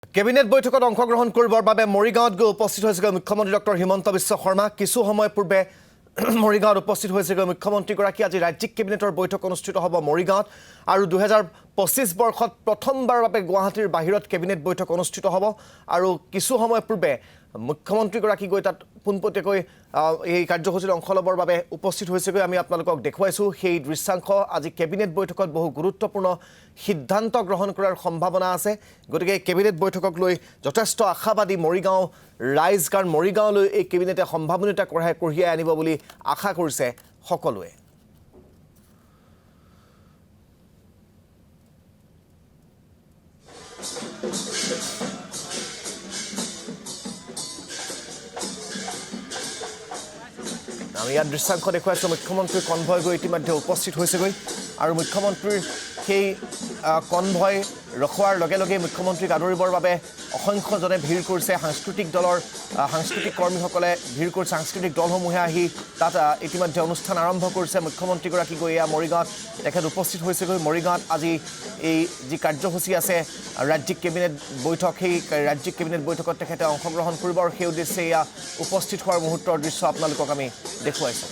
Cabinet বৈঠকত অংশগ্ৰহণ কৰিবৰ বাবে মৰিগাঁৱত গৈ উপস্থিত হৈছে মুখ্যমন্ত্ৰী ডক্টৰ হিমন্ত বিশ্ব শৰ্মা। কিছু সময় পূৰ্বে মৰিগাঁৱত উপস্থিত হৈছে মুখ্যমন্ত্ৰীগৰাকী। আজি ৰাজ্যিক কেবিনেটৰ বৈঠক অনুষ্ঠিত হ'ব মৰিগাঁৱত আৰু 2025 বৰ্ষত প্ৰথমবাৰৰ বাবে গুৱাহাটীৰ বাহিৰত কেবিনেট বৈঠক অনুষ্ঠিত হ'ব আৰু কিছু সময় পূৰ্বে মুখ্যমন্ত্ৰীগৰাকী গৈ তাত পোনপটীয়াকৈ এই কাৰ্যসূচীত অংশ ল'বৰ বাবে উপস্থিত হৈছেগৈ। আমি আপোনালোকক দেখুৱাইছোঁ সেই দৃশ্যাংশ। আজি কেবিনেট বৈঠকত বহু গুৰুত্বপূৰ্ণ সিদ্ধান্ত গ্ৰহণ কৰাৰ সম্ভাৱনা আছে। গতিকে কেবিনেট বৈঠকক লৈ যথেষ্ট আশাবাদী মৰিগাঁও ৰাইজ, কাৰণ মৰিগাঁৱলৈ এই কেবিনেটে সম্ভাৱনীয়তা কঢ়িয়াই আনিব বুলি আশা কৰিছে সকলোৱে। আমি ইয়াত দৃশ্যাংশ দেখুৱাইছোঁ। মুখ্যমন্ত্ৰীৰ কনভয় গৈ ইতিমধ্যে উপস্থিত হৈছেগৈ আৰু মুখ্যমন্ত্ৰীৰ সেই কনভয় ৰখোৱাৰ লগে লগে মুখ্যমন্ত্ৰীক আদৰিবৰ বাবে অসংখ্যজনে ভিৰ কৰিছে। সাংস্কৃতিক দলৰ সাংস্কৃতিক কৰ্মীসকলে ভিৰ কৰিছে। সাংস্কৃতিক দলসমূহে আহি তাত ইতিমধ্যে অনুষ্ঠান আৰম্ভ কৰিছে। মুখ্যমন্ত্ৰীগৰাকী গৈ এয়া মৰিগাঁৱত তেখেত উপস্থিত হৈছেগৈ। মৰিগাঁৱত আজি এই যি কাৰ্যসূচী আছে ৰাজ্যিক কেবিনেট বৈঠক, সেই ৰাজ্যিক কেবিনেট বৈঠকত তেখেতে অংশগ্ৰহণ কৰিব আৰু সেই উদ্দেশ্যে এয়া উপস্থিত হোৱাৰ মুহূৰ্তৰ দৃশ্য আপোনালোকক আমি দেখুৱাইছোঁ।